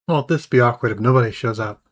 Won't this be awkward if nobody shows up?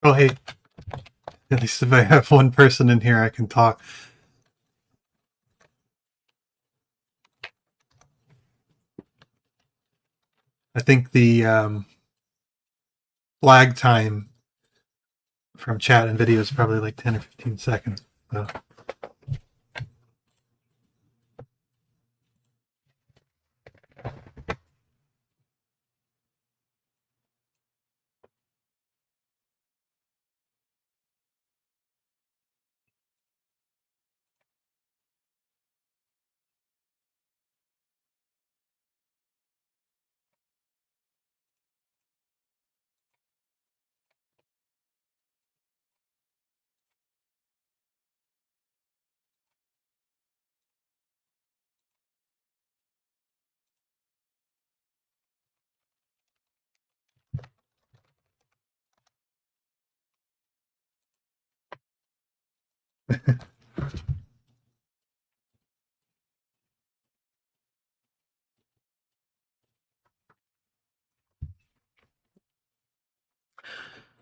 Oh, hey, at least if I have one person in here, I can talk. I think the lag time from chat and video is probably like 10 or 15 seconds. So.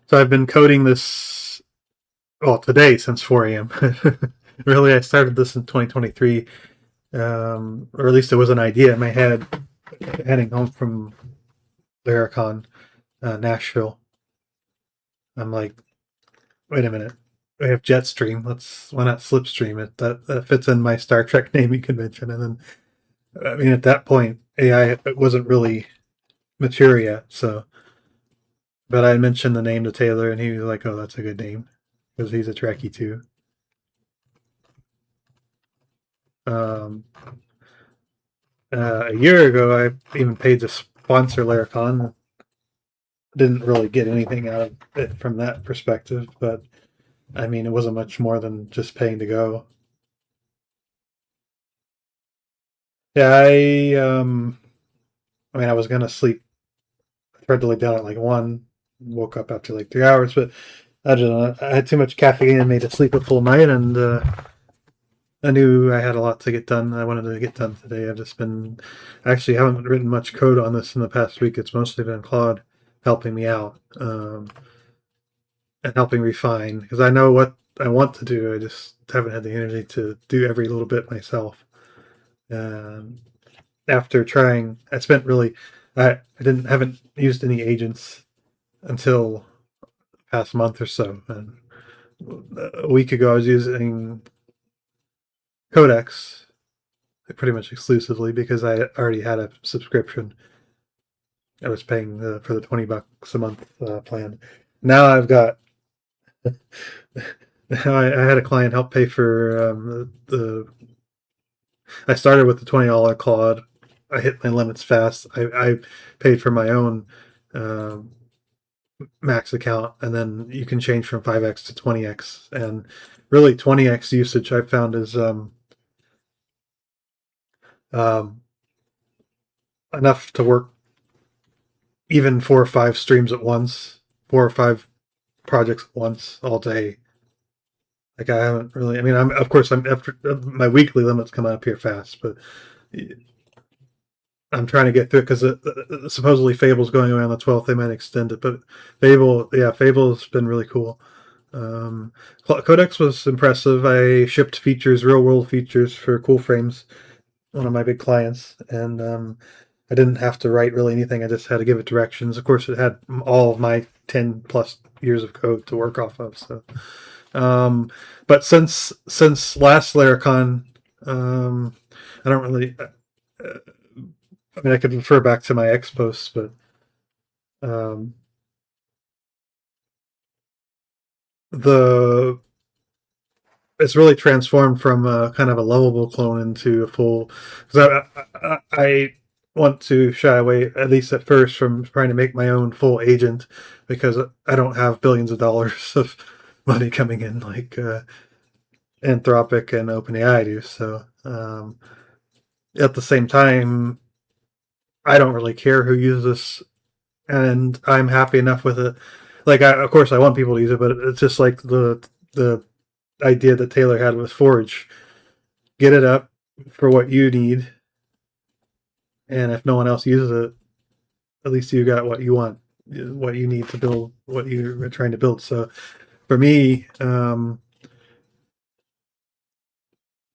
So I've been coding this, well, today since 4 a.m. Really, I started this in 2023, or at least it was an idea in my head heading home from Laracon, Nashville. I'm like, wait a minute. We have Jetstream. Why not Slipstream it? That fits in my Star Trek naming convention. And then, I mean, at that point, AI wasn't really mature yet. So, but I mentioned the name to Taylor, and he was like, "Oh, that's a good name," because he's a Trekkie too. Um, a year ago, I even paid to sponsor Laracon. Didn't really get anything out of it from that perspective, but I mean, it wasn't much more than just paying to go. Yeah, I mean, I was gonna sleep. I tried to lay down at like 1, woke up after like 3 hours, but I don't know. I had too much caffeine and made it sleep a full night, and I knew I had a lot to get done. I wanted to get done today. I actually haven't written much code on this in the past week. It's mostly been Claude helping me out, and helping refine, because I know what I want to do. I just haven't had the energy to do every little bit myself. Um, After trying, haven't used any agents until the past month or so. And a week ago, I was using Codex pretty much exclusively because I already had a subscription. I was paying for the $20 a month plan. Now I've got. I had a client help pay for the. I started with the $20 Claude. I hit my limits fast. I paid for my own um, max account, and then you can change from 5x to 20x. And really, 20x usage I found is um, enough to work even 4 or 5 streams at once, 4 or 5 projects at once all day. Like I haven't really. I mean, I'm of course I'm after my weekly limits come up here fast, but I'm trying to get through it because supposedly Fable's going around the 12th. They might extend it, but Fable's been really cool. Codex was impressive. I shipped features, real world features for Cool Frames, one of my big clients, and I didn't have to write really anything. I just had to give it directions. Of course, it had all of my 10 plus years of code to work off of. So, but since last Laracon, I don't really. I mean, I could refer back to my X posts, but um, the it's really transformed from a kind of a lovable clone into a full. Because I want to shy away, at least at first, from trying to make my own full agent because I don't have billions of dollars of money coming in like Anthropic and OpenAI do. So at the same time, I don't really care who uses this, and I'm happy enough with it. Like, of course, I want people to use it, but it's just like the idea that Taylor had with Forge. Get it up for what you need, and if no one else uses it, at least you got what you want. what you need to build what you're trying to build. So for me,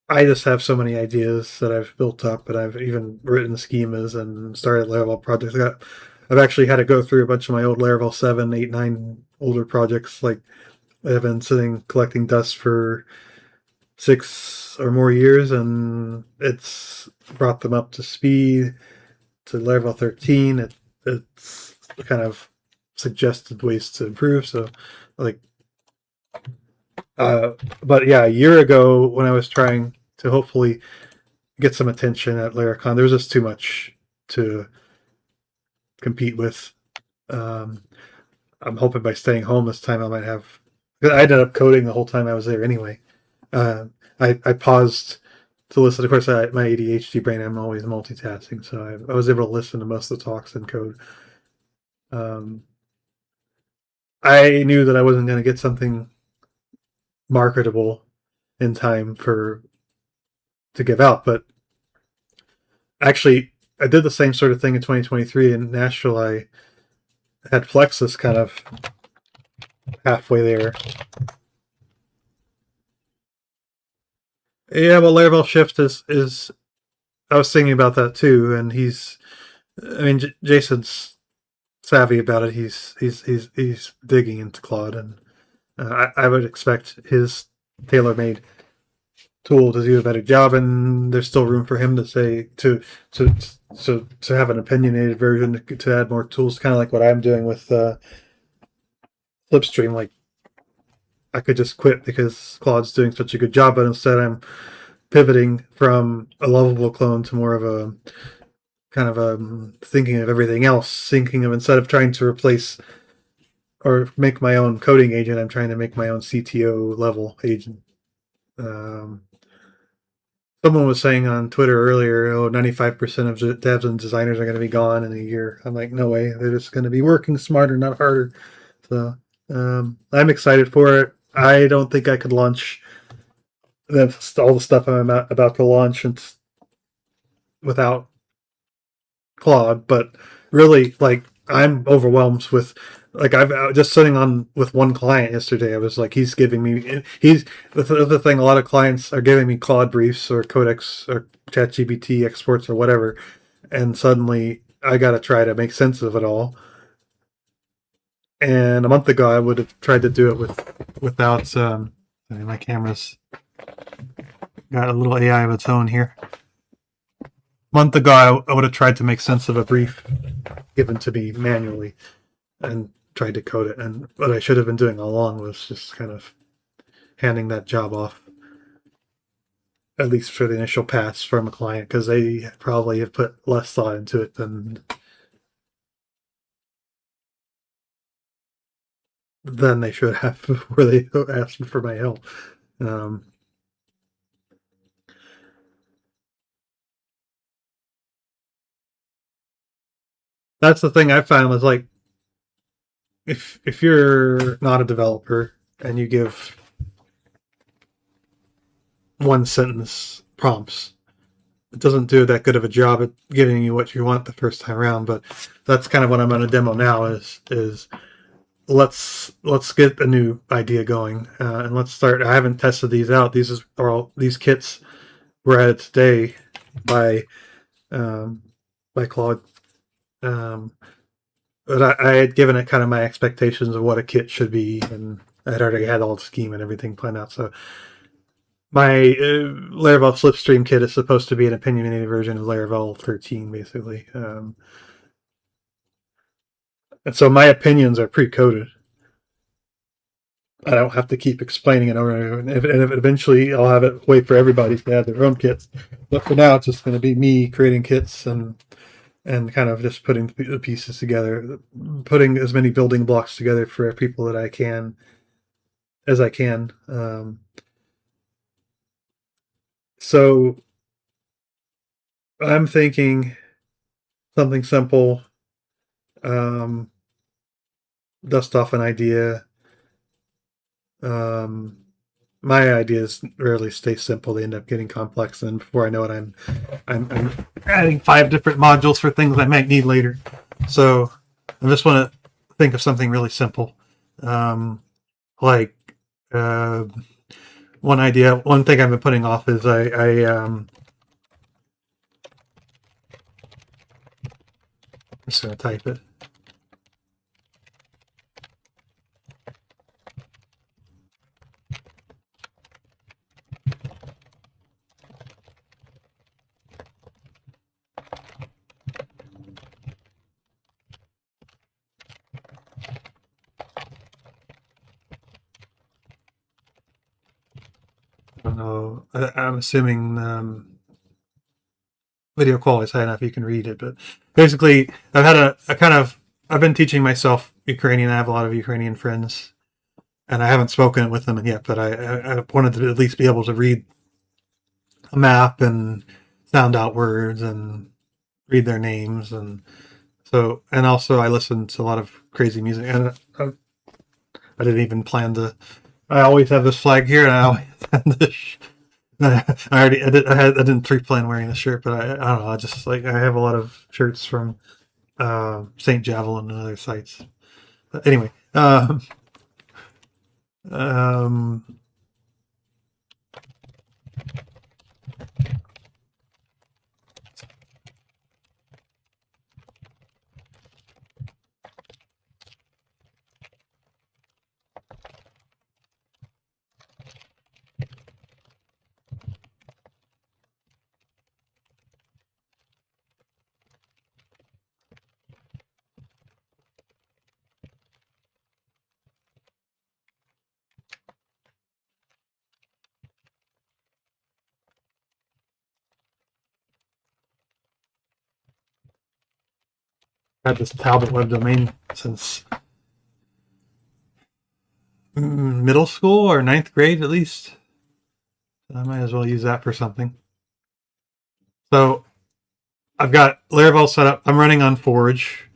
I just have so many ideas that I've built up, and I've even written schemas and started Laravel projects. I've actually had to go through a bunch of my old Laravel 7, 8, 9 older projects. Like I've been sitting collecting dust for 6 or more years, and it's brought them up to speed to Laravel 13. It's kind of suggested ways to improve. So, like, uh, but yeah, a year ago when I was trying to hopefully get some attention at Laracon, there was just too much to compete with. Um, I'm hoping by staying home this time I might have. I ended up coding the whole time I was there anyway. Uh, I paused to listen. Of course, my ADHD brain, I'm always multitasking, so I was able to listen to most of the talks and code. I knew that I wasn't going to get something marketable in time to give out, but actually, I did the same sort of thing in 2023 in Nashville. I had Plexus kind of halfway there. Yeah, well, Laravel Shift is. I was thinking about that too, and he's. I mean, Jason's savvy about it. He's digging into Claude, and I would expect his tailor-made tool to do a better job. And there's still room for him to say to have an opinionated version to add more tools, kind of like what I'm doing with Slipstream. Like I could just quit because Claude's doing such a good job, but instead I'm pivoting from a lovable clone to more of a kind of thinking of everything else, thinking of instead of trying to replace or make my own coding agent, I'm trying to make my own CTO level agent. Someone was saying on Twitter earlier, 95% of devs and designers are going to be gone in a year. I'm like, no way. They're just going to be working smarter, not harder. So I'm excited for it. I don't think I could launch all the stuff I'm about to launch without Claude, but really, like, I'm overwhelmed with, like, I've just sitting on with one client yesterday. I was like, he's giving me, he's the thing. A lot of clients are giving me Claude briefs or Codex or ChatGPT exports or whatever, and suddenly I got to try to make sense of it all. And a month ago, I would have tried to do it without. My camera's got a little AI of its own here. Month ago, I would have tried to make sense of a brief given to me manually and tried to code it. And what I should have been doing all along was just kind of handing that job off, at least for the initial pass from a client, because they probably have put less thought into it than they should have before they asked for my help. That's the thing I found was like, if you're not a developer and you give one sentence prompts, it doesn't do that good of a job at giving you what you want the first time around. But that's kind of what I'm going to demo now is let's get a new idea going and let's start. I haven't tested these out. These kits were added today by Claude. But I had given it kind of my expectations of what a kit should be, and I had already had all the scheme and everything planned out. So my Laravel Slipstream kit is supposed to be an opinionated version of Laravel 13, basically. And so my opinions are pre-coded. I don't have to keep explaining it over and over. And if eventually I'll have it wait for everybody to have their own kits. But for now, it's just going to be me creating kits and kind of just putting the pieces together, putting as many building blocks together for people that I can. So I'm thinking something simple, dust off an idea. My ideas rarely stay simple; they end up getting complex, and before I know it, I'm adding 5 different modules for things I might need later. So I just want to think of something really simple. Like uh, one thing I've been putting off is I'm just going to type it. I don't know. I'm assuming video quality is high enough you can read it, but basically, I've been teaching myself Ukrainian. I have a lot of Ukrainian friends, and I haven't spoken with them yet, but I wanted to at least be able to read a map and sound out words and read their names, and also I listen to a lot of crazy music, and I didn't even plan to. I always have this flag here, and I always have this. I didn't pre-plan wearing this shirt, but I don't know. I just like I have a lot of shirts from Saint Javelin and other sites. But anyway, um, had this Talbot web domain since middle school or ninth grade at least. I might as well use that for something. So I've got Laravel set up. I'm running on Forge.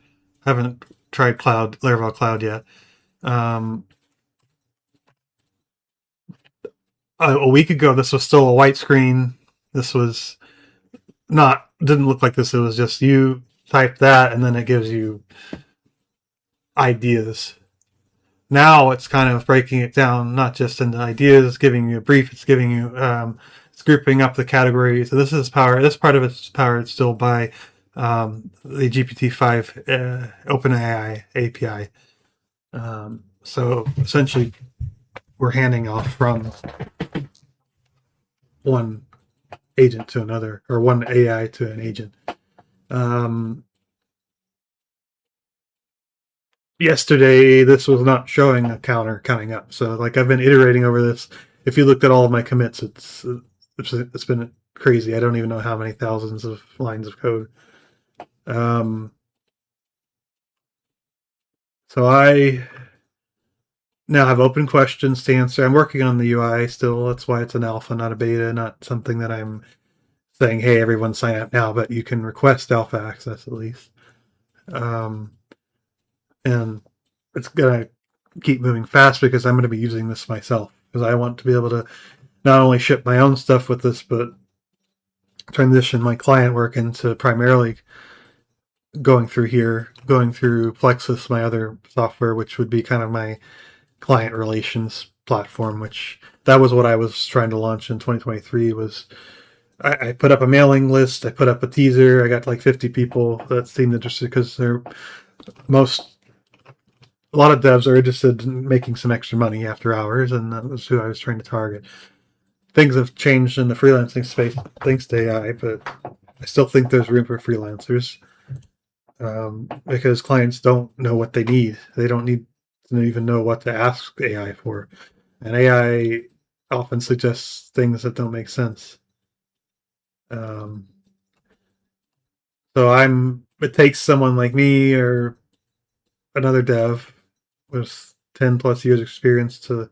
Haven't tried Laravel Cloud yet. A week ago, this was still a white screen. This was didn't look like this. It was just you type that and then it gives you ideas. Now it's kind of breaking it down, not just into ideas, giving you a brief. It's giving you, it's grouping up the categories. So this part of it's powered still by the GPT-5 OpenAI API. So essentially, we're handing off from one agent to another, or one AI to an agent. Yesterday, this was not showing a counter counting up. So, like, I've been iterating over this. If you looked at all of my commits, it's been crazy. I don't even know how many thousands of lines of code. So I now have open questions to answer. I'm working on the UI still. That's why it's an alpha, not a beta, not something that I'm saying, hey, everyone sign up now, but you can request alpha access at least. And it's going to keep moving fast because I'm going to be using this myself because I want to be able to not only ship my own stuff with this, but transition my client work into primarily going through Plexus, my other software, which would be kind of my client relations platform, which that was what I was trying to launch in 2023 was I put up a mailing list, I put up a teaser, I got like 50 people that seemed interested because a lot of devs are interested in making some extra money after hours, and that was who I was trying to target. Things have changed in the freelancing space thanks to AI, but I still think there's room for freelancers because clients don't know what they need. They don't need to even know what to ask AI for. And AI often suggests things that don't make sense. It takes someone like me or another dev with 10 plus years experience at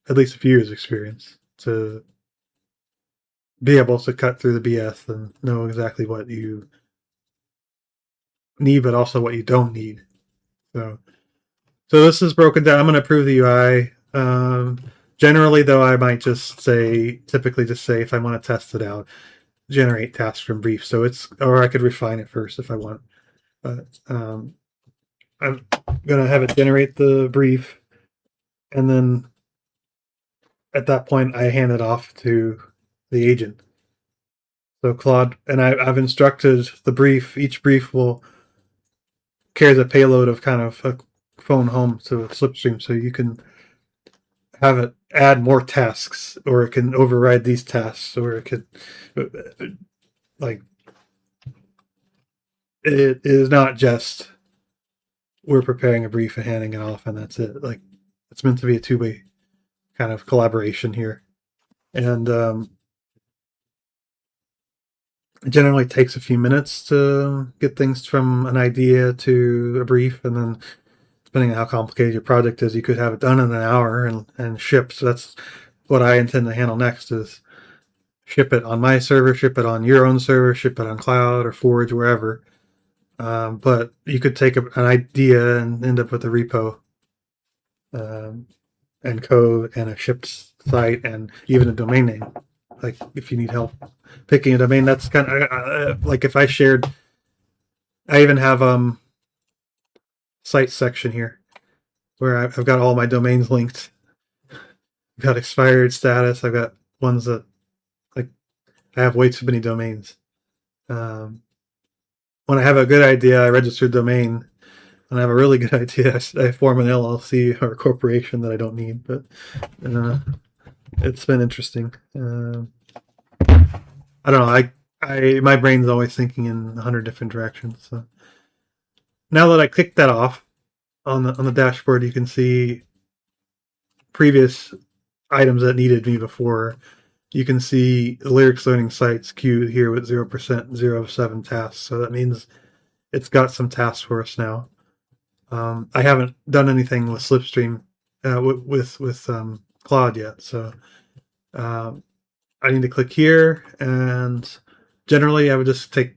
least a few years experience to be able to cut through the BS and know exactly what you need, but also what you don't need. So this is broken down. I'm going to approve the UI. Generally, though, I might typically just say if I want to test it out, generate tasks from brief. Or I could refine it first if I want. But I'm gonna have it generate the brief, and then at that point I hand it off to the agent. So Claude, and I've instructed the brief. Each brief will carries a payload of kind of a phone home to a Slipstream, so you can have it add more tasks, or it can override these tasks, or it could like it is not just we're preparing a brief and handing it off and that's it. Like it's meant to be a two-way kind of collaboration here, and it generally takes a few minutes to get things from an idea to a brief, and then depending on how complicated your project is, you could have it done in an hour and shipped. So that's what I intend to handle next is ship it on my server, ship it on your own server, ship it on Cloud or Forge, wherever. But you could take an idea and end up with a repo and code and a shipped site and even a domain name. Like if you need help picking a domain, that's kind of like if I shared. I even have site section here where I've got all my domains linked. I've got expired status. I've got ones that like I have way too many domains. When I have a good idea, I register a domain. When I have a really good idea, I form an LLC or a corporation that I don't need. But it's been interesting. I don't know. My brain's always thinking in 100 different directions. So now that I clicked that off on the dashboard, you can see previous items that needed me before. You can see the Lyrics Learning sites queued here with 0%, 0 of 7 tasks. So that means it's got some tasks for us now. I haven't done anything with Slipstream with Claude yet, so I need to click here, and generally I would just take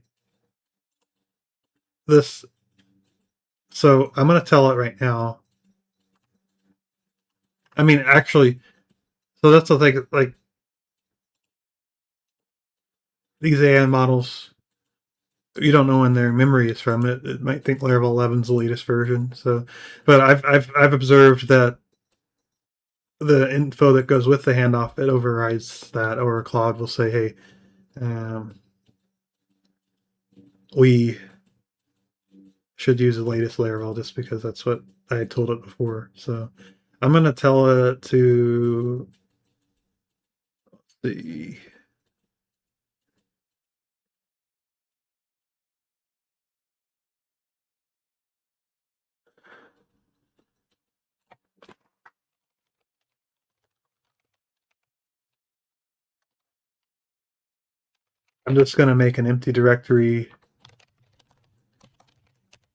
this. So I'm going to tell it right now. I mean, actually, so that's the thing. Like these AI models, you don't know when their memory is from. It might think Laravel 11 is the latest version. So, but I've observed that the info that goes with the handoff, it overrides that, or Claude will say, "Hey, we should use the latest Laravel," just because that's what I had told it before. So I'm gonna tell it to the I'm just gonna make an empty directory.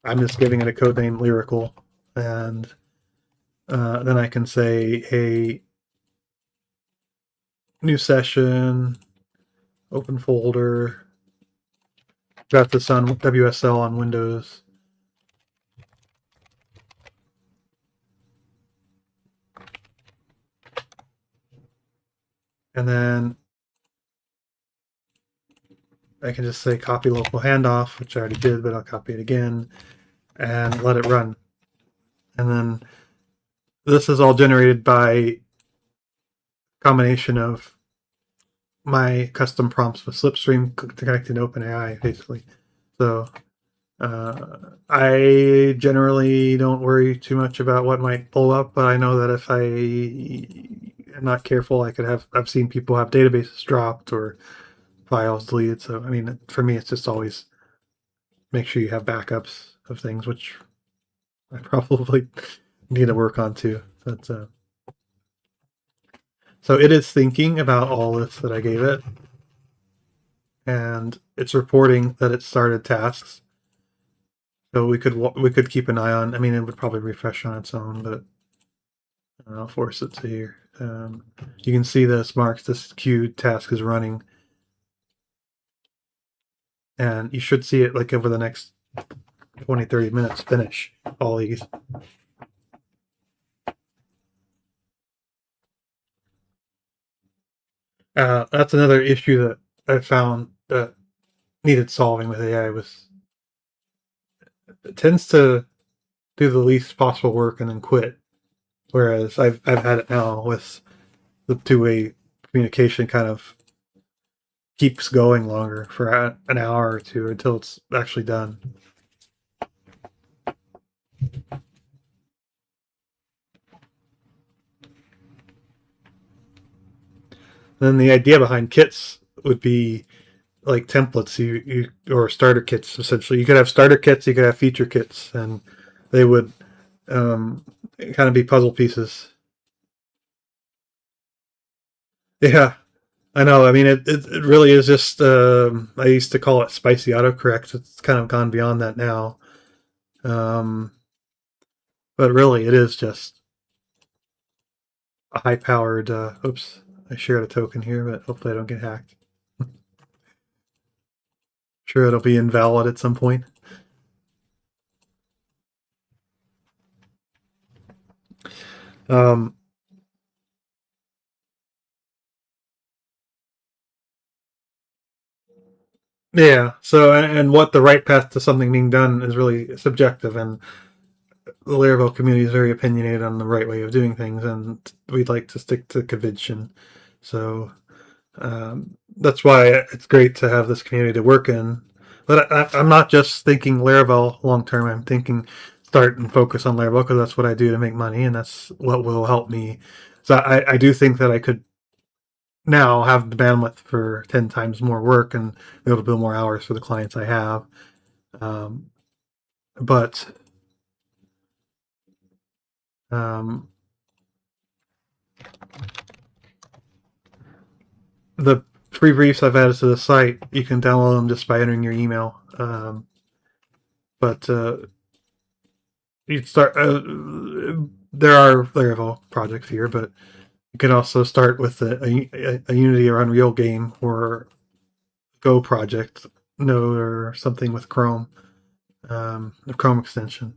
I'm just giving it a code name Lyrical, and then I can say a new session, open folder. Got this on WSL on Windows. And then I can just say copy local handoff, which I already did, but I'll copy it again and let it run. And then this is all generated by combination of my custom prompts with Slipstream connected to OpenAI, basically. So I generally don't worry too much about what might pull up, but I know that if I am not careful, I've seen people have databases dropped or files deleted. So, I mean, for me, it's just always make sure you have backups of things, which I probably need to work on too. But so it is thinking about all this that I gave it, and it's reporting that it started tasks. So we could keep an eye on. I mean, it would probably refresh on its own, but I'll force it to here. You can see this marks this queued task is running, and you should see it like over the next 20-30 minutes finish all these. That's another issue that I found that needed solving with AI was it tends to do the least possible work and then quit. Whereas I've had it now with the two-way communication kind of keeps going longer for an hour or two until it's actually done. Then the idea behind kits would be like templates, you or starter kits. Essentially, you could have starter kits, you could have feature kits, and they would kind of be puzzle pieces. Yeah, I know. I mean, it really is just. I used to call it spicy autocorrect. It's kind of gone beyond that now. But really, it is just a high-powered. Oops, I shared a token here, but hopefully I don't get hacked. Sure, it'll be invalid at some point. Um, yeah. So, and what the right path to something being done is really subjective, and the Laravel community is very opinionated on the right way of doing things, and we'd like to stick to convention. So that's why it's great to have this community to work in. But I'm not just thinking Laravel long term. I'm thinking start and focus on Laravel because that's what I do to make money, and that's what will help me. So I do think that I could now have the bandwidth for 10 times more work and be able to bill more hours for the clients I have. Um, but um, the free briefs I've added to the site, you can download them just by entering your email. But you start. There are Laravel projects here, but you can also start with a Unity or Unreal game or Go project, Node or something with Chrome, the Chrome extension.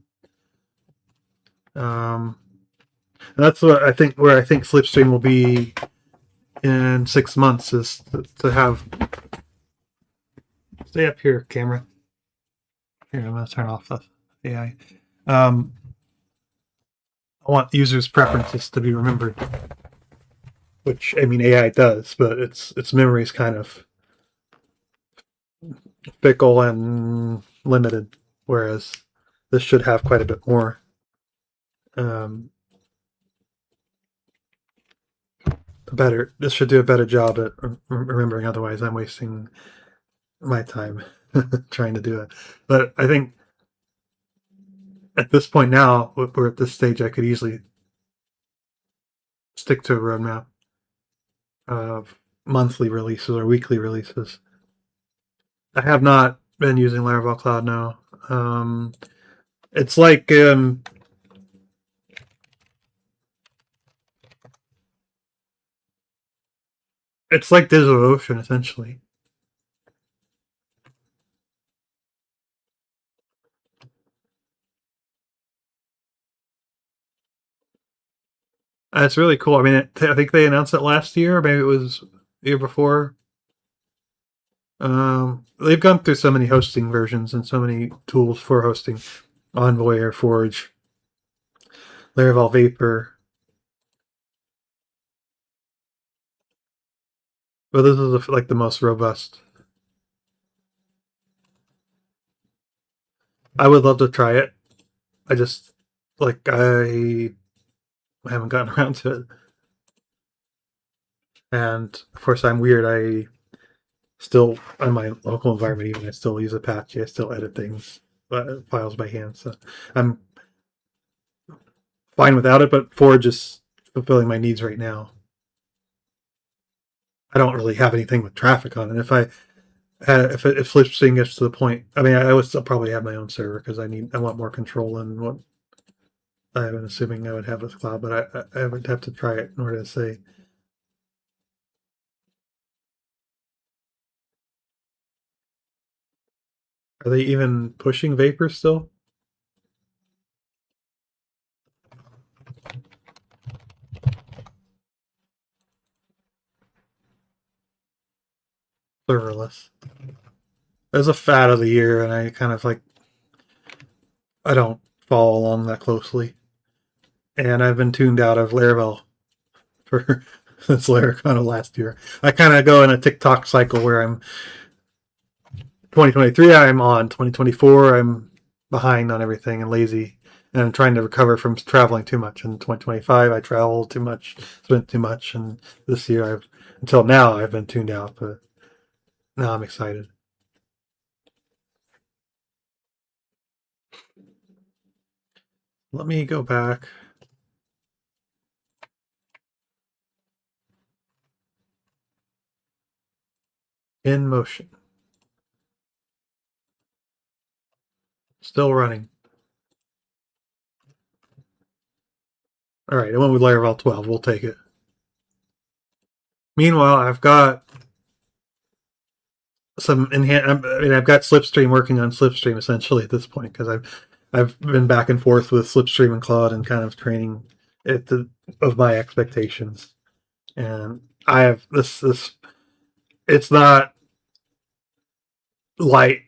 That's what I think. Where I think Slipstream will be in 6 months is to have. Stay up here, camera. Here, I'm going to turn off the AI. I want users' preferences to be remembered, which I mean AI does, but its memory is kind of fickle and limited, whereas this should have quite a bit more. This should do a better job at remembering. Otherwise, I'm wasting my time trying to do it. But I think at this point now, we're at this stage, I could easily stick to a roadmap of monthly releases or weekly releases. I have not been using Laravel Cloud now. It's like DigitalOcean essentially. It's really cool. I mean, I think they announced it last year, or maybe it was the year before. They've gone through so many hosting versions and so many tools for hosting: Envoy or Forge, Laravel Vapor. But this is like the most robust. I would love to try it. I just I haven't gotten around to it. And of course, I'm weird. I still, on my local environment, even I still use Apache. I still edit things, files by hand. So I'm fine without it. But Forge is fulfilling my needs right now. I don't really have anything with traffic on it. If Slipstream gets to the point, I mean, I would still probably have my own server because I want more control in what I'm assuming I would have with cloud. But I would have to try it in order to say. Are they even pushing Vapor still? Serverless. It was a fad of the year, and I kind of like I don't follow along that closely, and I've been tuned out of Laravel for since Laracon of last year. I kind of go in a TikTok cycle where I'm 2023 I'm on, 2024 I'm behind on everything and lazy, and I'm trying to recover from traveling too much. In 2025 I traveled too much, spent too much, and this year I've until now I've been tuned out, but now I'm excited. Let me go back. In motion. Still running. All right, it went with Laravel 12. We'll take it. Meanwhile, I've got I've got Slipstream working on Slipstream essentially at this point because I've been back and forth with Slipstream and Claude and kind of training it of my expectations. And I have this. It's not light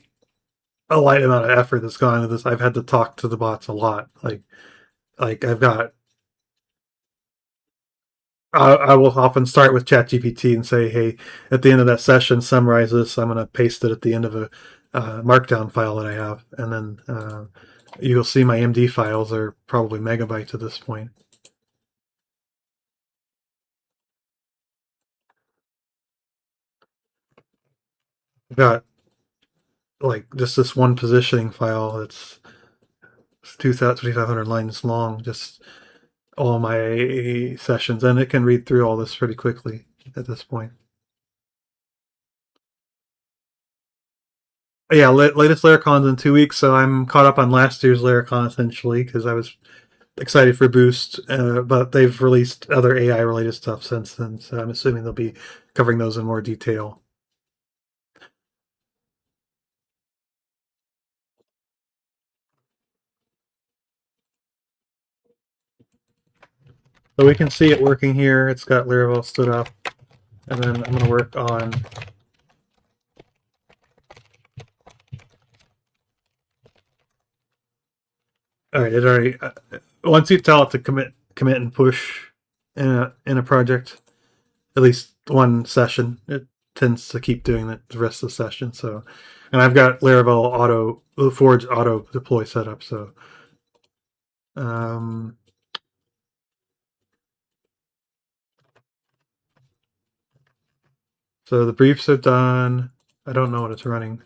a light amount of effort that's gone into this. I've had to talk to the bots a lot. Like I've got I will often start with ChatGPT and say, "Hey, at the end of that session, summarize this." I'm going to paste it at the end of a Markdown file that I have, and then you'll see my MD files are probably megabytes at this point. I've got like just this one positioning file that's 2,500 lines long, just all my sessions, and it can read through all this pretty quickly at this point. Yeah, latest Laracons in 2 weeks, so I'm caught up on last year's Laracon essentially because I was excited for Boost, but they've released other AI related stuff since then, so I'm assuming they'll be covering those in more detail. So we can see it working here. It's got Laravel stood up, and then I'm going to work on. All right, it already. Once you tell it to commit and push in a project, at least one session, it tends to keep doing that the rest of the session. So, and I've got Laravel Forge auto deploy set up. So, um, so the briefs are done. I don't know what it's running.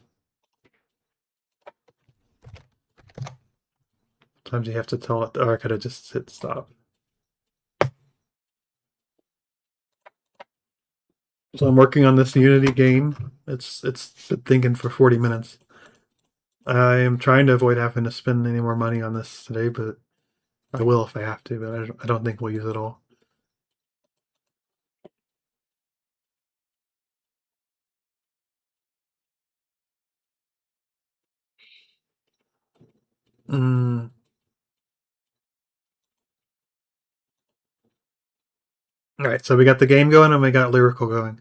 Sometimes you have to tell it, or I could have just hit stop. So I'm working on this Unity game. It's been thinking for 40 minutes. I am trying to avoid having to spend any more money on this today, but I will if I have to. But I don't think we'll use it all. Mm. All right, so we got the game going and we got lyrical going.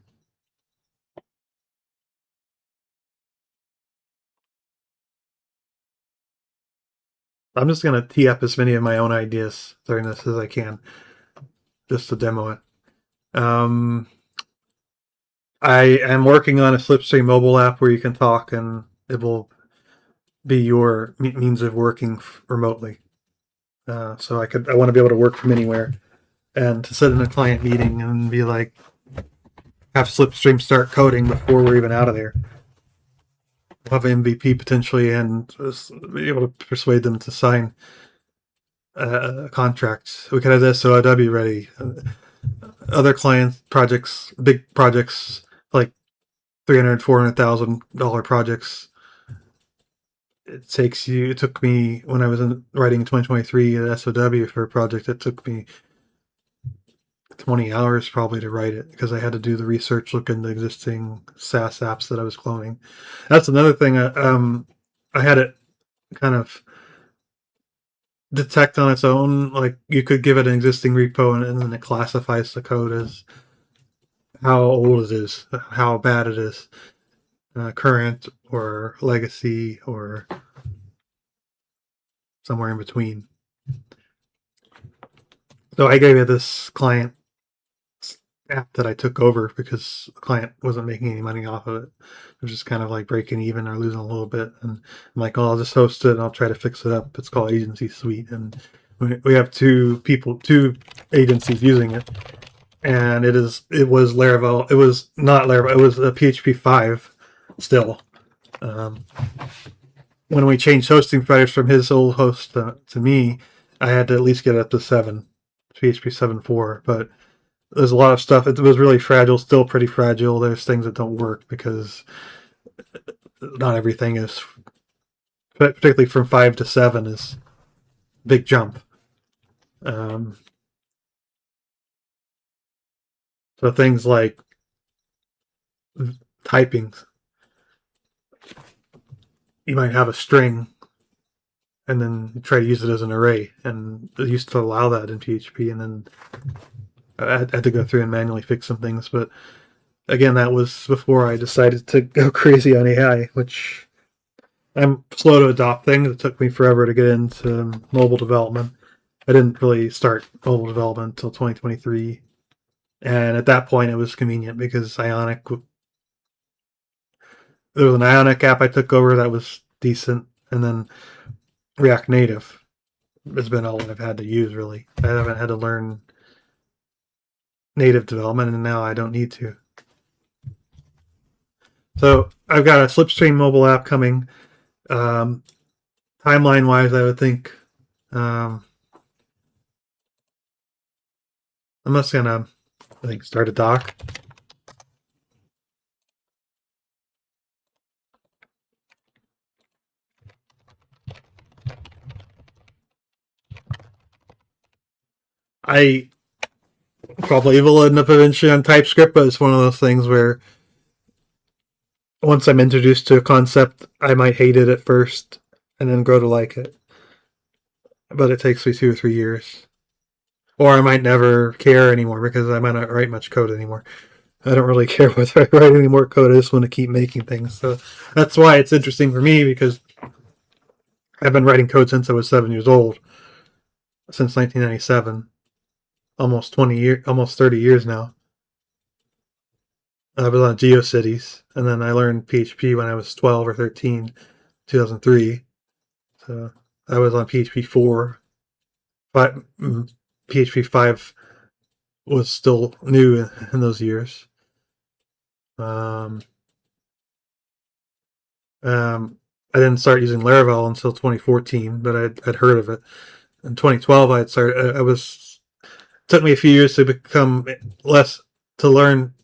I'm just gonna tee up as many of my own ideas during this as I can, just to demo it. I am working on a Slipstream mobile app where you can talk and it will be your means of working remotely. So I want to be able to work from anywhere and to sit in a client meeting and be like, have Slipstream start coding before we're even out of there. We'll have an MVP potentially and be able to persuade them to sign a contract. We could have the SOW ready. Other client projects, big projects like $300,000, $400,000 projects. It took me when I was writing in 2023 at SOW for a project. It took me 20 hours probably to write it because I had to do the research, look into existing SaaS apps that I was cloning. That's another thing. I had it kind of detect on its own. Like you could give it an existing repo and then it classifies the code as how old it is, how bad it is, current or legacy or somewhere in between. So I gave you this client app that I took over because the client wasn't making any money off of it. It was just kind of like breaking even or losing a little bit. And I'm like, oh, I'll just host it and I'll try to fix it up. It's called Agency Suite. And we have two agencies using it. And it was Laravel. It was not Laravel. It was a PHP 5 still. When we changed hosting providers from his old host to me, I had to at least get it up to 7, PHP 7.4. But there's a lot of stuff. It was really fragile, still pretty fragile. There's things that don't work because not everything is, particularly from 5 to 7 is a big jump. So things like typing, you might have a string and then try to use it as an array, and it used to allow that in PHP, and then I had to go through and manually fix some things. But again, that was before I decided to go crazy on AI, which I'm slow to adopt things. It took me forever to get into mobile development. I didn't really start mobile development until 2023. And at that point, it was convenient because Ionic, there was an Ionic app I took over that was decent. And then React Native has been all I've had to use, really. I haven't had to learn native development, and now I don't need to. So I've got a Slipstream mobile app coming. Timeline-wise, I would think I'm just gonna, start a doc. I probably will end up eventually on TypeScript, but it's one of those things where once I'm introduced to a concept, I might hate it at first and then grow to like it. But it takes me 2 or 3 years. Or I might never care anymore because I might not write much code anymore. I don't really care whether I write any more code. I just want to keep making things. So that's why it's interesting for me, because I've been writing code since I was 7 years old, since 1997. Almost 20 years, almost 30 years now. I was on GeoCities, and then I learned PHP when I was 12 or 13, 2003. So I was on PHP 4. PHP 5 was still new in those years. I didn't start using Laravel until 2014, but I'd heard of it. In 2012, I'd started. It took me a few years to become less, to learn,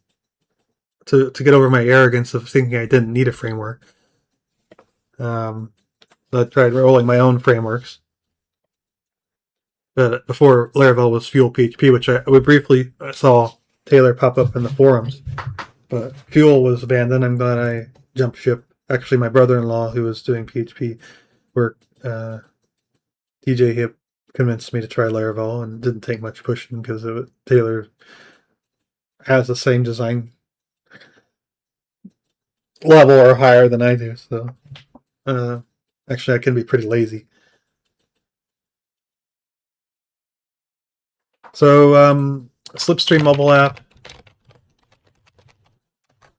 to get over my arrogance of thinking I didn't need a framework. So I tried rolling my own frameworks. But before Laravel was Fuel PHP, which I briefly saw Taylor pop up in the forums. But Fuel was abandoned. I'm glad I jumped ship. Actually, my brother-in-law, who was doing PHP work, TJ, he convinced me to try Laravel, and it didn't take much pushing because Taylor has the same design level or higher than I do. So, actually, I can be pretty lazy. So, Slipstream mobile app,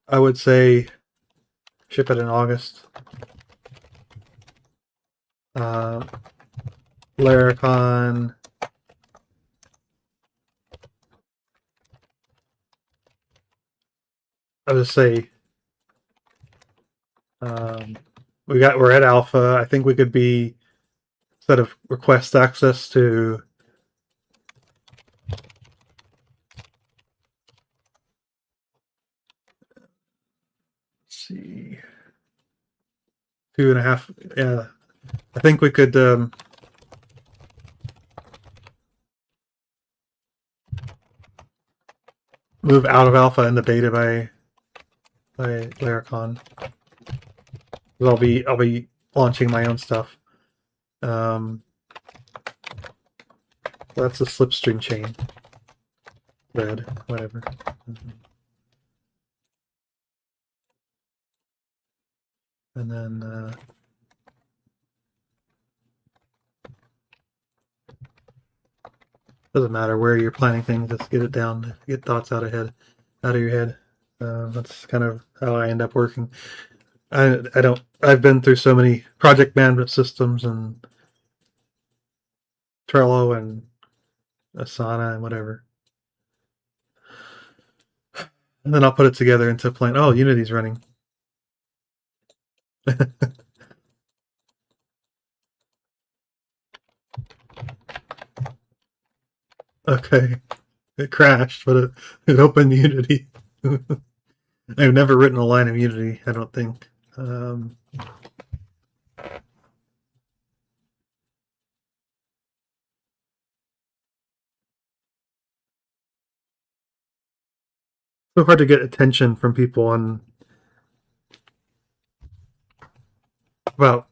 I would say ship it in August. Laracon, I would say we're at alpha. I think we could be, instead of request access to, let's see, 2.5. Yeah, I think we could move out of alpha into beta by Laracon. I'll be launching my own stuff. That's a Slipstream chain. Red, whatever. And then Doesn't matter where you're planning things, just get it down, get thoughts out of your head. That's kind of how I end up working. I've been through so many project management systems and Trello and Asana and whatever. And then I'll put it together into a plan. Oh, Unity's running. Okay. It crashed, but it opened Unity. I've never written a line of Unity, I don't think. So hard to get attention from people on about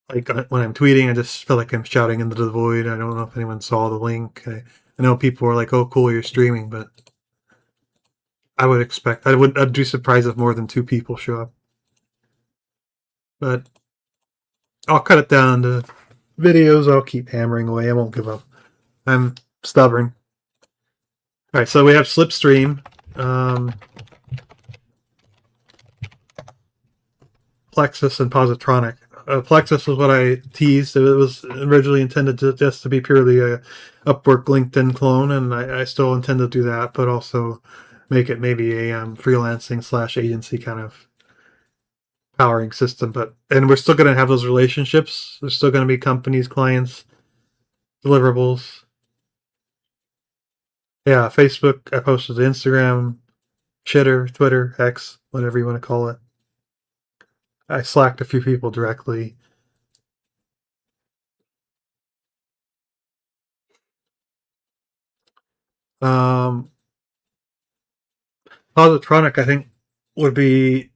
like when I'm tweeting. I just feel like I'm shouting into the void. I don't know if anyone saw the link. I know people are like, "Oh, cool, you're streaming," but I would expect I'd be surprised if more than 2 people show up. But I'll cut it down to videos. I'll keep hammering away. I won't give up. I'm stubborn. All right, so we have Slipstream. Plexus and Positronic. Plexus was what I teased. It was originally intended just to be purely a Upwork LinkedIn clone, and I still intend to do that, but also make it maybe a freelancing / agency kind of powering system. And we're still going to have those relationships. There's still going to be companies, clients, deliverables. Yeah, Facebook. I posted to Instagram, Shitter, Twitter, X, whatever you want to call it. I slacked a few people directly. Positronic, I think, would be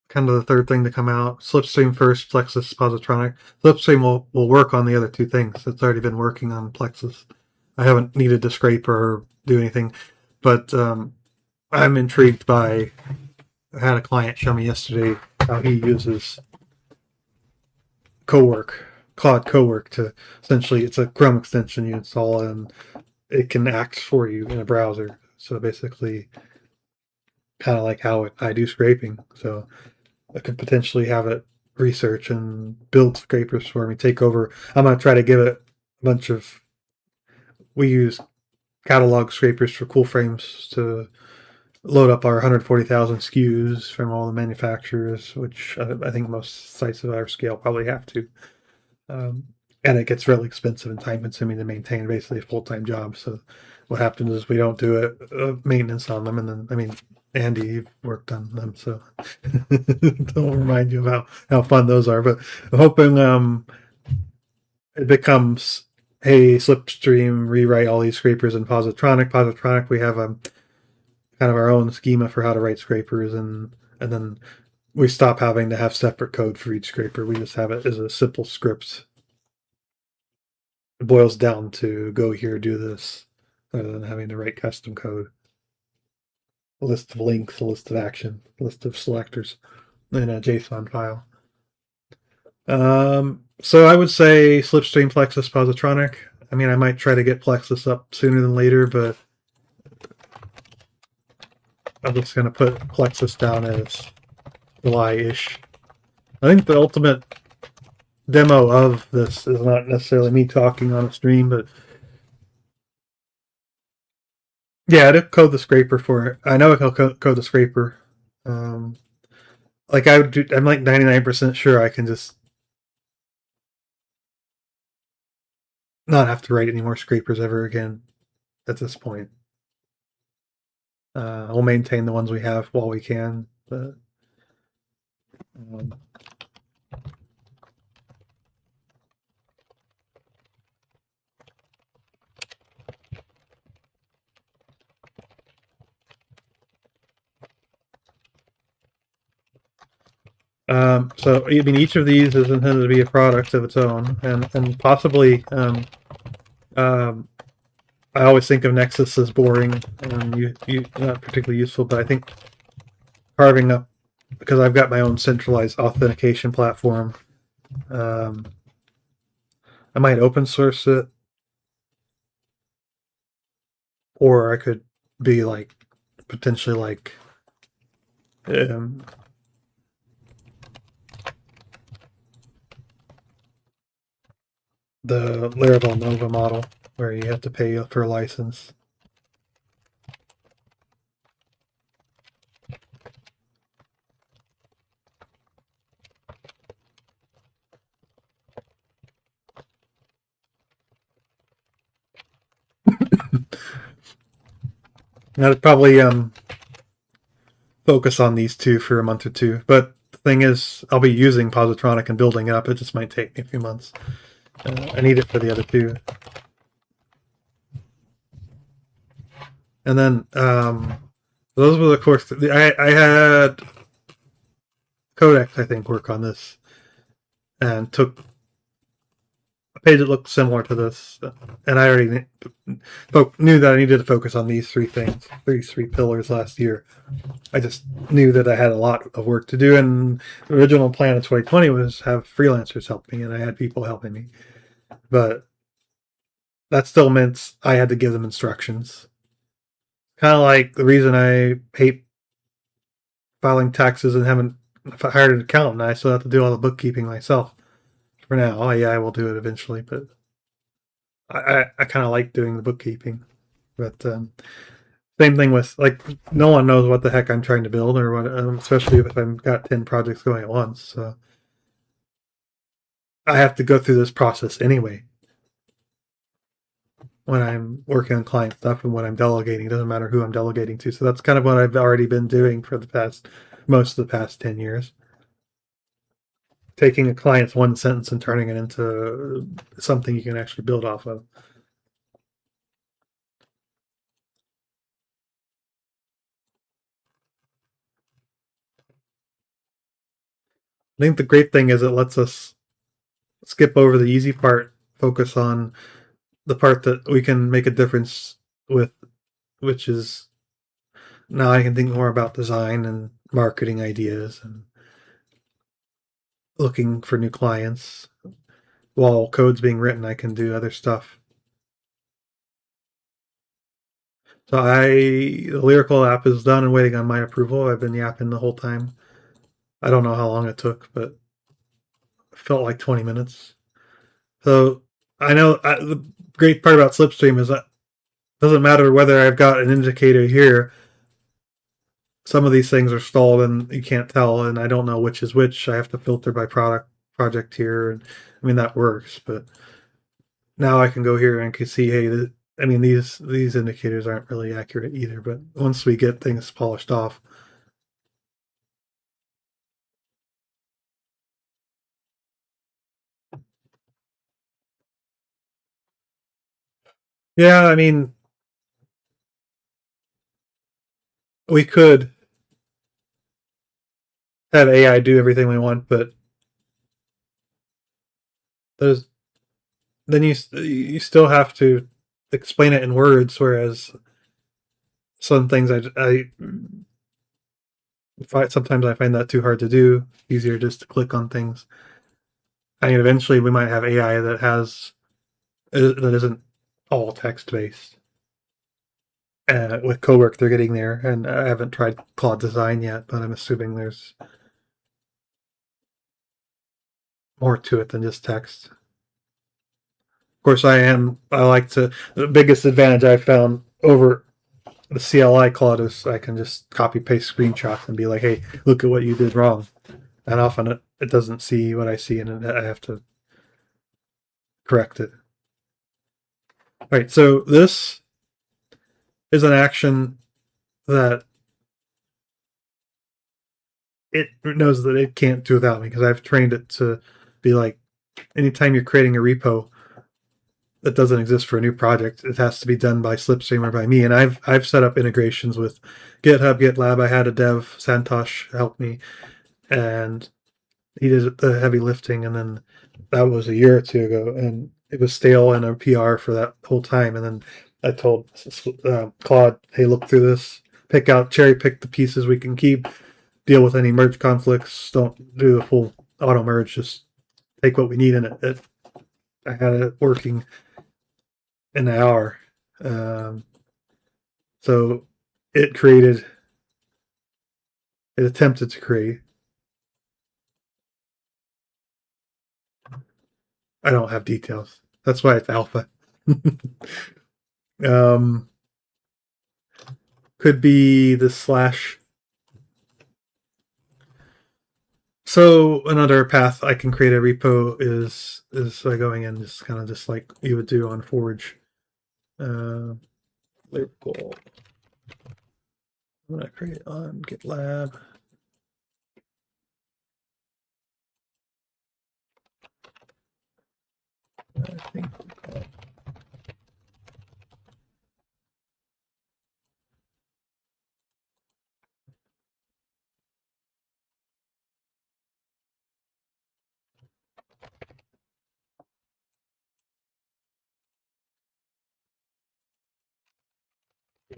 kind of the third thing to come out. Slipstream first, Plexus, Positronic. Slipstream will work on the other 2 things. It's already been working on Plexus. I haven't needed to scrape or do anything, but I'm intrigued by. I had a client show me yesterday how he uses Claude Cowork to essentially, it's a Chrome extension you install and it can act for you in a browser. So basically, kind of like how I do scraping. So I could potentially have it research and build scrapers for me, take over. I'm going to try to give it a bunch of. We use catalog scrapers for cool frames to load up our 140,000 SKUs from all the manufacturers, which I think most sites of our scale probably have to. And it gets really expensive and time consuming to maintain, basically a full-time job. So what happens is we don't do it, maintenance on them. And then, I mean, Andy, you've worked on them, so don't remind you about how fun those are. But I'm hoping it becomes, hey, Slipstream, rewrite all these scrapers in Positronic. Positronic, we have kind of our own schema for how to write scrapers, and then we stop having to have separate code for each scraper. We just have it as a simple script. It boils down to go here, do this, rather than having to write custom code. A list of links, a list of action, a list of selectors in a JSON file. So I would say Slipstream, Plexus, Positronic. I mean, I might try to get Plexus up sooner than later, but I'm just going to put Plexus down as July-ish. I think the ultimate demo of this is not necessarily me talking on a stream, but yeah, I code the scraper for it. I know I'll code the scraper. Like I'm like 99% sure I can just not have to write any more scrapers ever again at this point. We'll maintain the ones we have while we can, but so I mean, each of these is intended to be a product of its own, and possibly. I always think of Nexus as boring and not particularly useful, but I think carving up, because I've got my own centralized authentication platform. I might open source it. or I could be like potentially like the Laravel Nova model, where you have to pay for a license. I'd probably focus on these two for a month or two. But the thing is, I'll be using Positronic and building it up. It just might take me a few months. I need it for the other two. And then those were the course. I had Codex, I think, work on this, and took a page that looked similar to this, and I already knew that I needed to focus on these three things, these three pillars last year. I just knew that I had a lot of work to do, and the original plan in 2020 was have freelancers help me, and I had people helping me. But that still meant I had to give them instructions. Kind of like the reason I hate filing taxes and haven't hired an accountant. I still have to do all the bookkeeping myself for now. Oh, yeah, I will do it eventually, but I kind of like doing the bookkeeping. But same thing with, like, no one knows what the heck I'm trying to build, or what, especially if I've got 10 projects going at once. So I have to go through this process anyway when I'm working on client stuff and when I'm delegating. It doesn't matter who I'm delegating to. So that's kind of what I've already been doing for most of the past 10 years. Taking a client's one sentence and turning it into something you can actually build off of. I think the great thing is it lets us skip over the easy part, focus on the part that we can make a difference with, which is now I can think more about design and marketing ideas and looking for new clients. While code's being written, I can do other stuff. So the lyrical app is done and waiting on my approval. I've been yapping the whole time. I don't know how long it took, but it felt like 20 minutes. So I know the great part about Slipstream is that it doesn't matter whether I've got an indicator here. Some of these things are stalled and you can't tell, and I don't know which is which. I have to filter by project here, and I mean that works. But now I can go here and can see, hey, I mean these indicators aren't really accurate either. But once we get things polished off, yeah, I mean we could have AI do everything we want, but there's then you still have to explain it in words, whereas some things sometimes I find that too hard to do. Easier just to click on things. I mean, eventually we might have AI that isn't all text based. With Cowork, they're getting there, and I haven't tried Claude Design yet, but I'm assuming there's more to it than just text. Of course, the biggest advantage I've found over the CLI Claude is I can just copy paste screenshots and be like, hey, look at what you did wrong. And often it doesn't see what I see, and I have to correct it. All right, so this is an action that it knows that it can't do without me, because I've trained it to be like, anytime you're creating a repo that doesn't exist for a new project, it has to be done by Slipstream or by me. And I've set up integrations with GitHub, GitLab. I had a dev, Santosh, help me, and he did the heavy lifting. And then that was a year or two ago, and it was stale and a PR for that whole time. And then I told Claude, hey, look through this, cherry pick the pieces we can keep, deal with any merge conflicts, don't do the full auto merge, just take what we need in it. I had it working in an hour. So it attempted to create. I don't have details. That's why it's alpha. Could be the slash. So another path I can create a repo is by going in just kind of just like you would do on Forge. Label. I'm gonna create it on GitLab. I think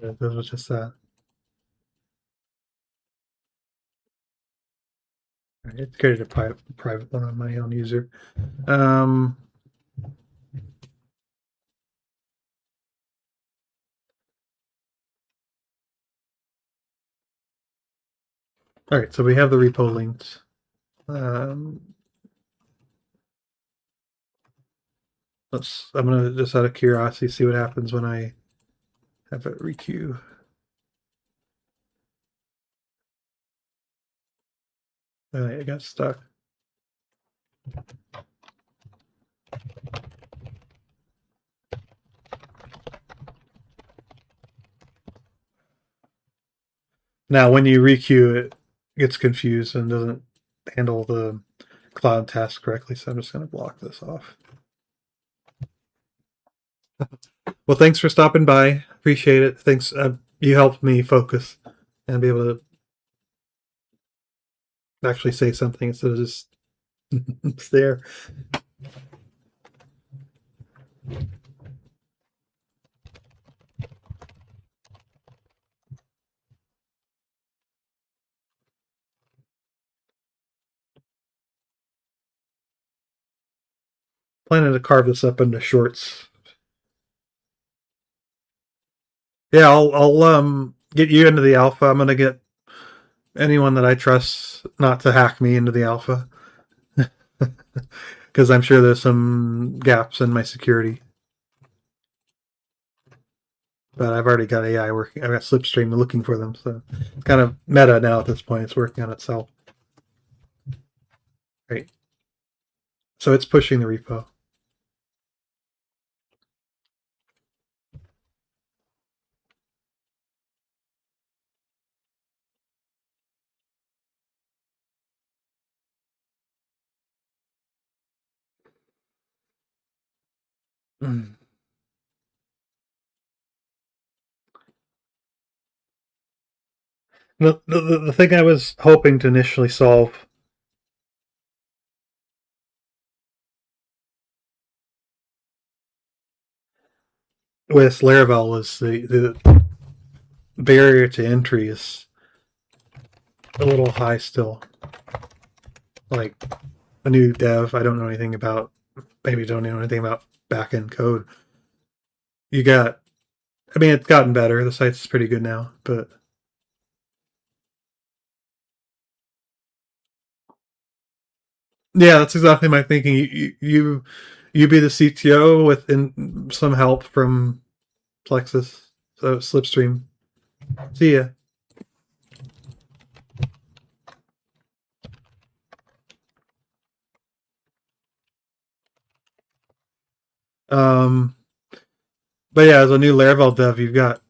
yeah, this was just that. It created a private one on my own user. All right, so we have the repo linked. I'm gonna just out of curiosity see what happens when I have it requeue. I got stuck. Now, when you requeue, it gets confused and doesn't handle the Claude task correctly. So I'm just going to block this off. Well, thanks for stopping by. Appreciate it. Thanks. You helped me focus and be able to actually say something instead of just it's there. Planning to carve this up into shorts. Yeah, I'll get you into the alpha. I'm gonna get anyone that I trust not to hack me into the alpha. Because I'm sure there's some gaps in my security. But I've already got AI working. I've got Slipstream looking for them, so it's kind of meta now at this point. It's working on itself. Right. So it's pushing the repo. Mm. The thing I was hoping to initially solve with Laravel was the barrier to entry is a little high still. Like a new dev, I don't know anything about. Maybe don't know anything about back-end code. You got. I mean, it's gotten better. The site's pretty good now, but yeah, that's exactly my thinking. You be the CTO with some help from Plexus, so Slipstream. See ya. Um, but yeah, as a new Laravel dev, you've got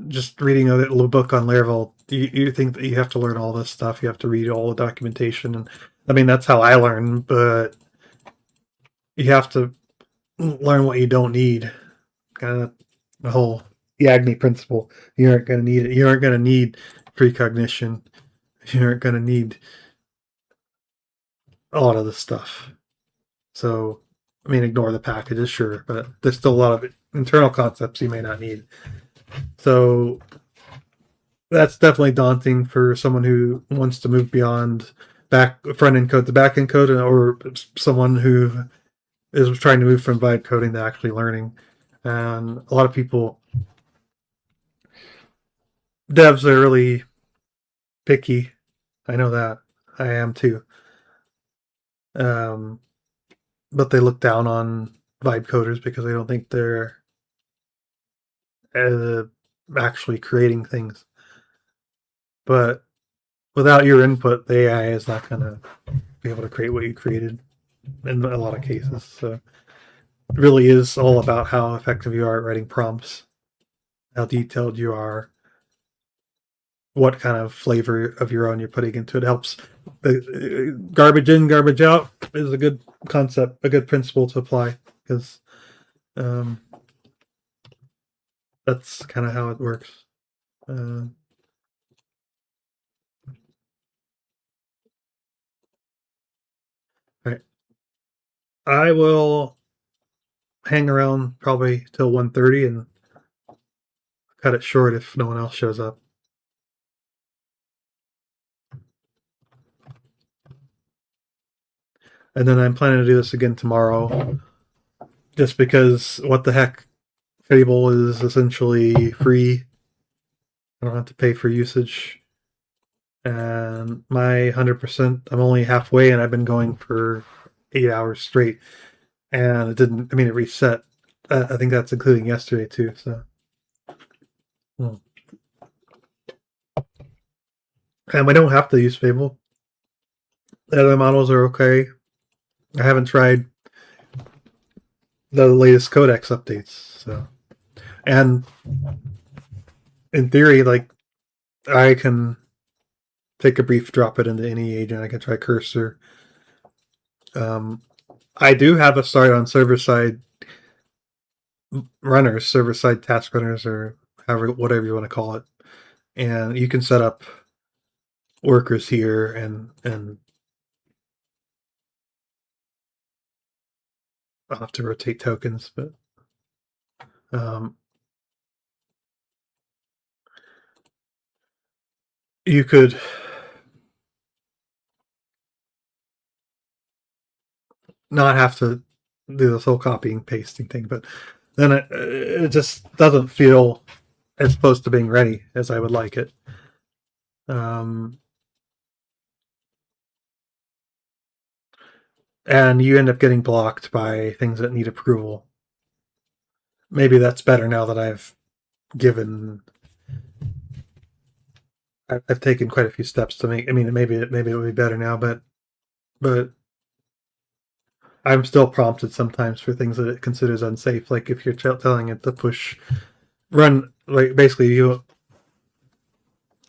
just reading a little book on Laravel. You think that you have to learn all this stuff. You have to read all the documentation, and I mean that's how I learn. But you have to learn what you don't need. Kind of the whole Yagni principle. You aren't going to need it. You aren't going to need precognition. You aren't going to need a lot of this stuff. So, I mean, ignore the packages, sure, but there's still a lot of internal concepts you may not need. So, that's definitely daunting for someone who wants to move beyond front end code to back end code, or someone who is trying to move from vibe coding to actually learning. And a lot of people, devs are really picky. I know that. I am too. Um, but they look down on vibe coders because they don't think they're uh, actually creating things. But without your input, the AI is not going to be able to create what you created in a lot of cases. So it really is all about how effective you are at writing prompts, how detailed you are, what kind of flavor of your own you're putting into it. Helps. Garbage in, garbage out is a good concept, a good principle to apply, because um, that's kind of how it works. Uh, all right. I will hang around probably till 1:30 and cut it short if no one else shows up. And then I'm planning to do this again tomorrow, just because what the heck, Fable is essentially free. I don't have to pay for usage. And my 100%, I'm only halfway, and I've been going for 8 hours straight. And it didn't, I mean, it reset. I think that's including yesterday too. So, hmm. And we don't have to use Fable. The other models are okay. I haven't tried the latest Codex updates. So, and in theory, like, I can take a brief, drop it into any agent. I can try Cursor. Um, I do have a start on server side runners, server side task runners, or however, whatever you want to call it. And you can set up workers here, and I'll have to rotate tokens, but um, you could not have to do this whole copying pasting thing, but then it just doesn't feel as close to being ready as I would like it. Um, and you end up getting blocked by things that need approval. Maybe that's better now that given I've taken quite a few steps to make. I mean, maybe it would be better now, but I'm still prompted sometimes for things that it considers unsafe. Like if you're telling it to push run, like basically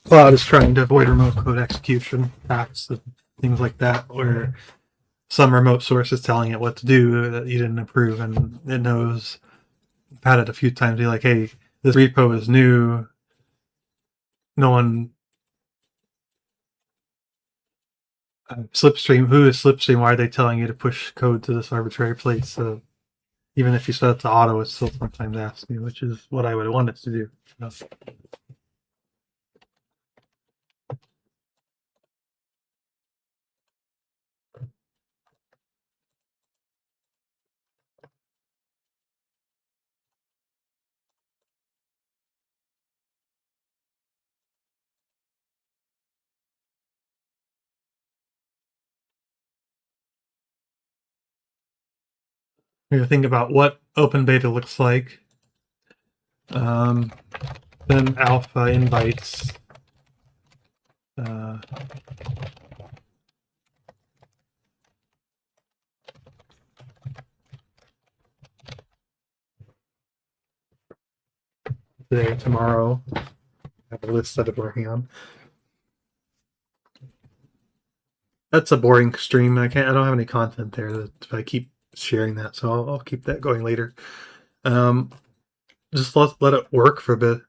Claude is trying to avoid remote code execution attacks and things like that, where some remote source is telling it what to do that you didn't approve, and it knows. I've had it a few times. Be like, hey, this repo is new. No one Slipstream. Who is Slipstream? Why are they telling you to push code to this arbitrary place? So even if you set it to auto, it still sometimes asks you, which is what I would want it to do. So, you think about what open beta looks like. Um, then alpha invites. Uh, Today, tomorrow. I have a list that I'm working on. That's a boring stream. I don't have any content there. If I keep sharing that, so I'll keep that going later. Just let it work for a bit.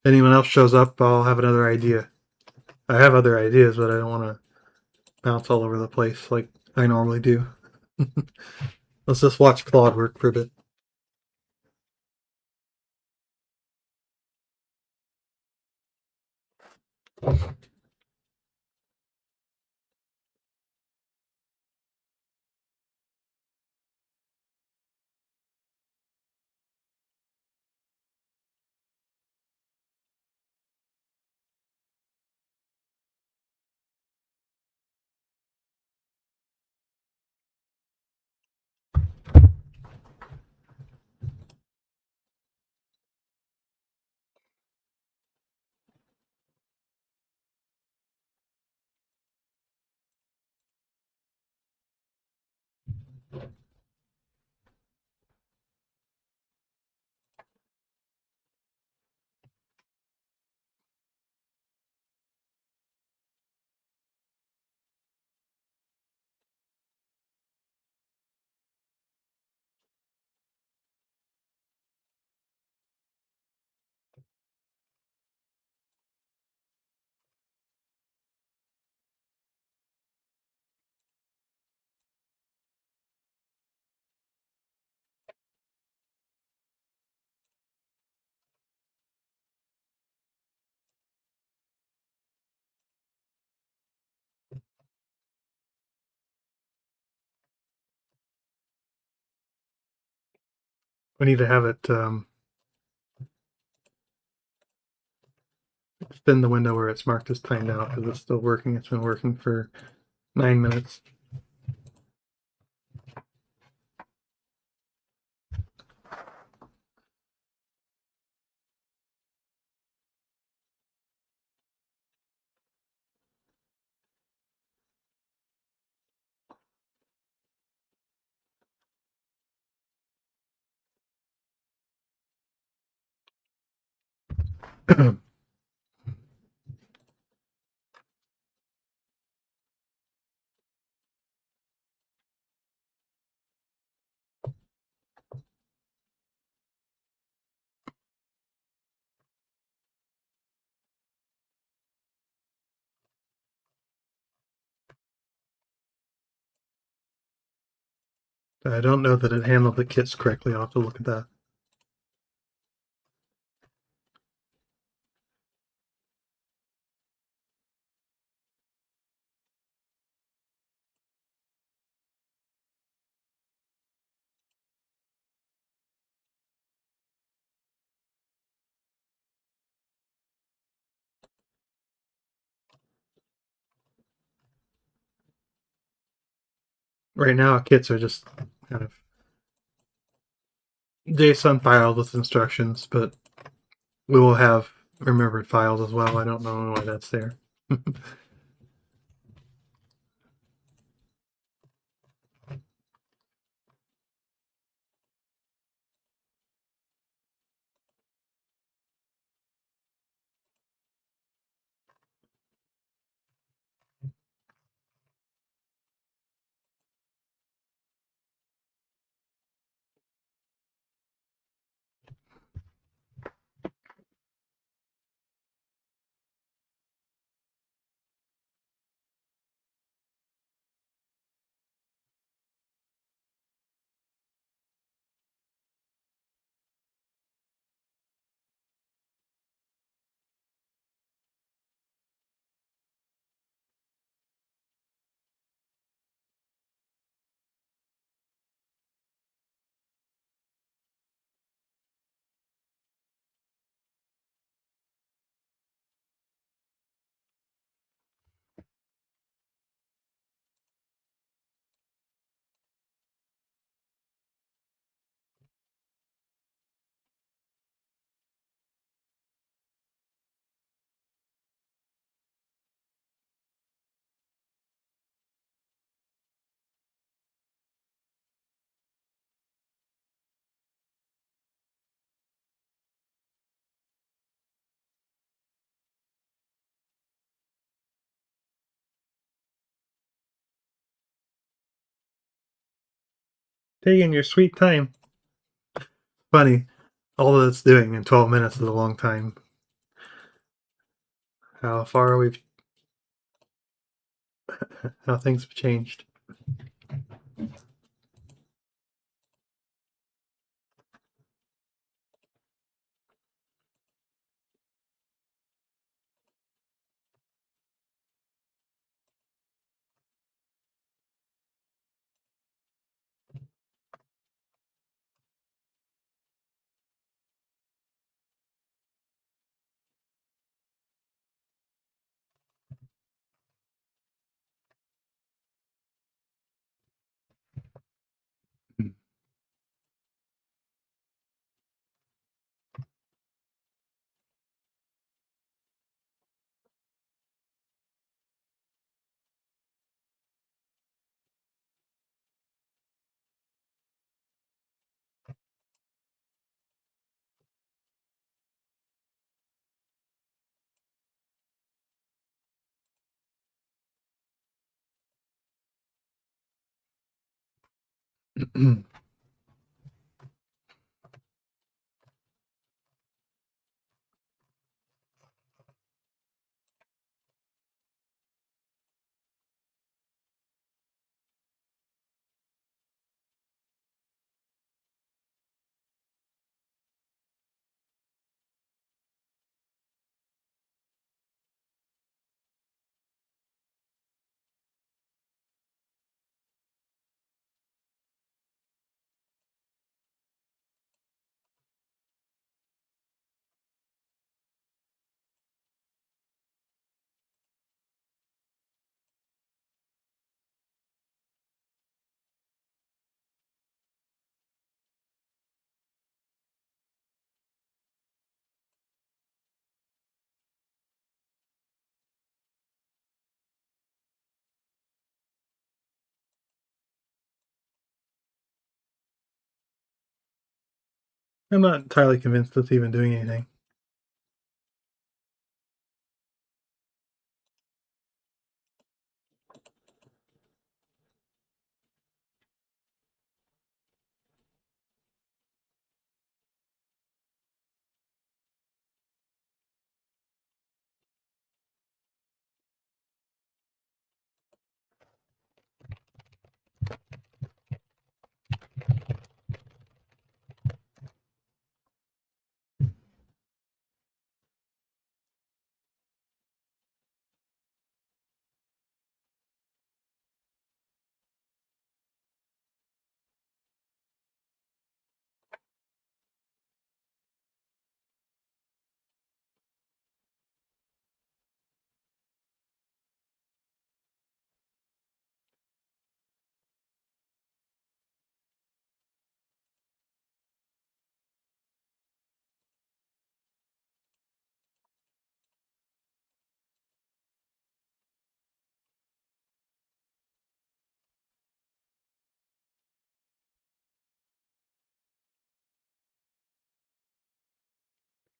Anyone else shows up, I'll have another idea. I have other ideas, but I don't want to bounce all over the place like I normally do. Let's just watch Claude work for a bit. We need to have it extend the window where it's marked as timed out because it's still working. It's been working for 9 minutes. I don't know that it handled the kits correctly. I'll have to look at that. Right now, kits are just kind of JSON files with instructions, but we will have remembered files as well. I don't know why that's there. Taking your sweet time. Funny. All that it's doing in 12 minutes is a long time. How far we've how things have changed. I'm not entirely convinced it's even doing anything.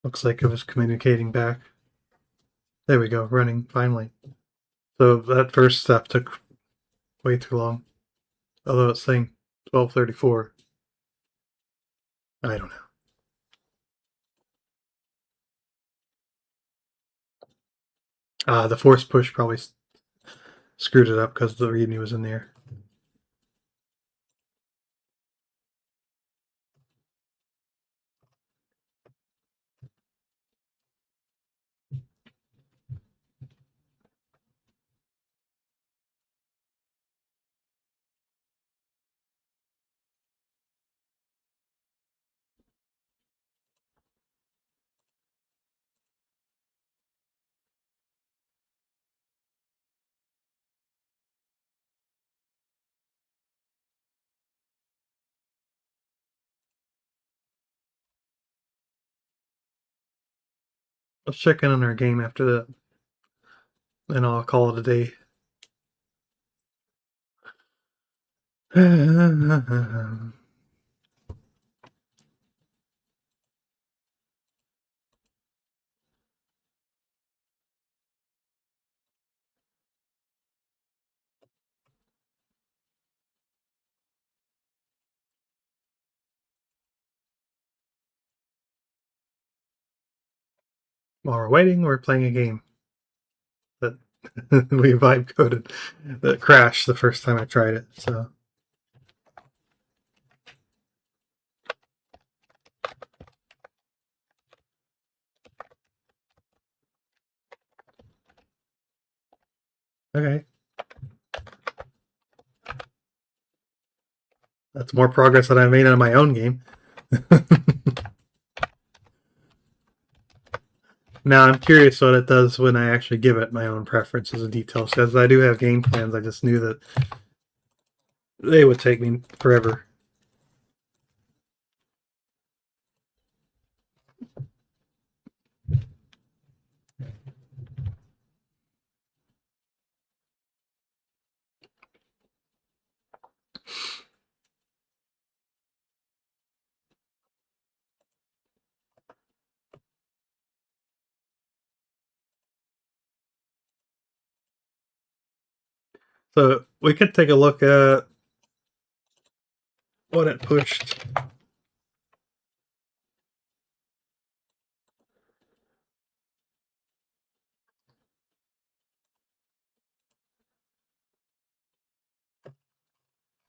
Looks like it was communicating back. There we go, running, finally. So that first step took way too long. Although it's saying 12:34. I don't know. The force push probably screwed it up because the readme was in there. Let's check in on our game after that, and I'll call it a day. While we're waiting, we're playing a game that we vibe coded that crashed the first time I tried it. So okay, that's more progress than I made on my own game. Now I'm curious what it does when I actually give it my own preferences and details, because I do have game plans. I just knew that they would take me forever. So we could take a look at what it pushed.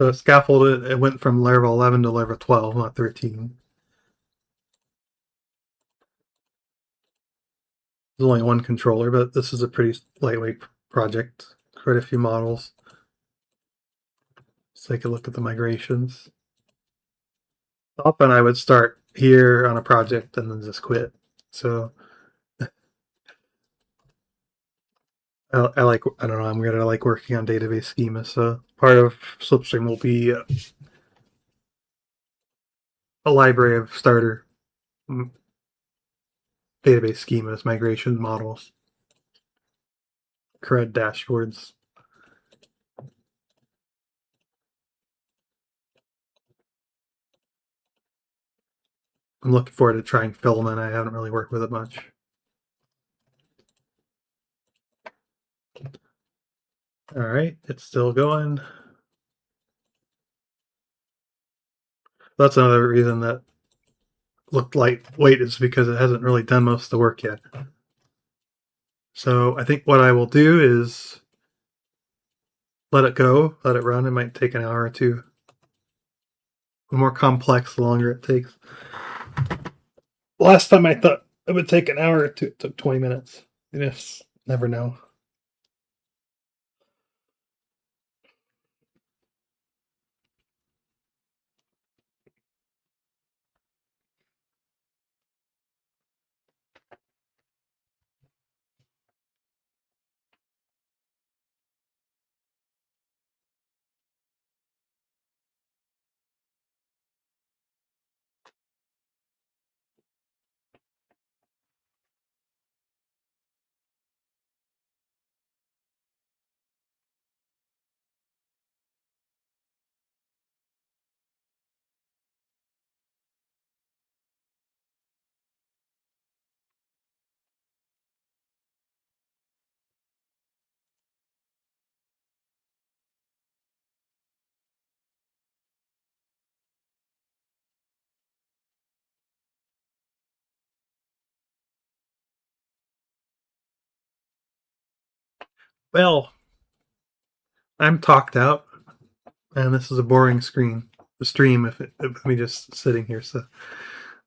So scaffold it went from level 11 to level 12, not 13. There's only one controller, but this is a pretty lightweight project. Quite a few models. Let's take a look at the migrations. Often I would start here on a project and then just quit. So I like, I don't know, I'm gonna like working on database schemas. So part of Slipstream will be a library of starter database schemas, migration models, CRUD dashboards. I'm looking forward to trying Filament. I haven't really worked with it much. All right, it's still going. That's another reason that looked lightweight is because it hasn't really done most of the work yet. So I think what I will do is let it go, let it run. It might take an hour or two. The more complex, the longer it takes. Last time I thought it would take an hour or two, it took 20 minutes. You just never know. Well, I'm talked out, and this is a boring stream if me just sitting here. So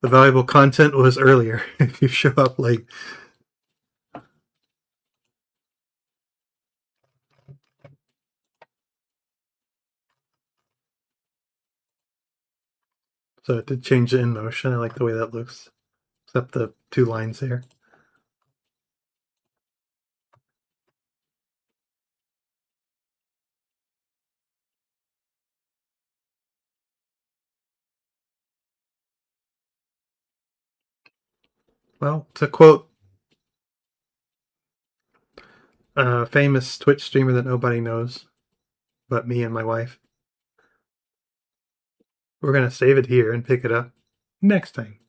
the valuable content was earlier. If you show up late. So it did change the in motion. I like the way that looks, except the 2 lines there. Well, to quote a famous Twitch streamer that nobody knows but me and my wife, we're going to save it here and pick it up next time.